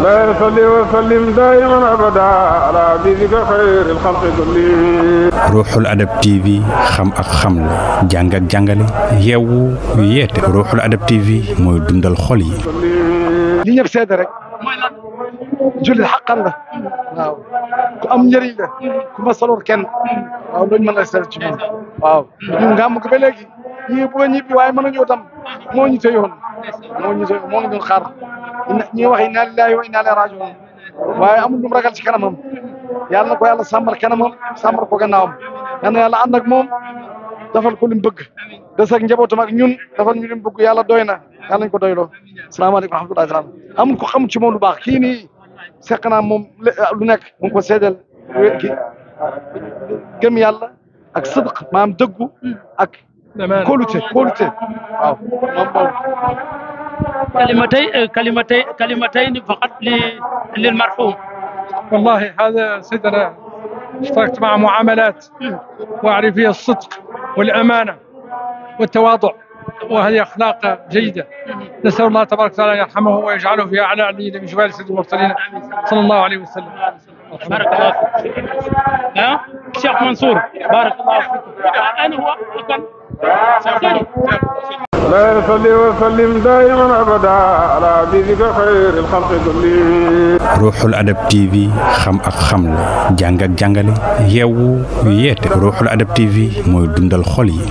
لا يصلي وسلم دائما أبدا على حبيبك خير الخلق كلهم. Ruuxul Adab TV xam ak xamle jàng ak jàngale yeewu yeete Ruuxul Adab TV mooy dundal xol yi. li ñëpp seede rek jullit xaqan la waaw ku am njëriñ la ku ma saloon kenn waaw loolu mën na seede ci moom waaw ñun nga am ko ba léegi ñii bëgg a ñibbi waaye mën nañoo tam moo ñu tëyoon moo ñu doon xaar ñi wax inna lillahi wa inna ilayhi raji'un waaye amul lu mu ragal ci kanamam yàlla na ko yàlla sàmmal kanamam sàmmal ko gannaawam yal na yàlla ànd ak moom dafal ko li mu bëgg des ak njabootam ak ñun dafal ñu li mu bëgg yàlla doy na yàlla nañ ko doyloo salaamaaleykum wa rahmatullahi salaam amul ko xamul ci moom lu baax kii nii seq naa moom lu nekk mu ngi ko seedeel ki gëm yàlla ak sidq maanaam dëggu ak kóolute waaw moom كلمتين فقط للمرحوم. والله هذا سيدنا اشتركت مع معاملات واعرف فيها الصدق والامانه والتواضع وهذه اخلاق جيده. نسال الله تبارك وتعالى ان يرحمه ويجعله في اعلى عليين من جبال سيد المرسلين صلى الله عليه وسلم. بارك الله فيك. شيخ منصور بارك الله فيك. انا هو لا يصلي وسلم دائما أبدا على حبيبك خير الخلق كلهم. Ruuxul Adab TV xam ak xamle jàng ak jàngale yeewu yeete Ruuxul Adab TV mooy dundal xol yi.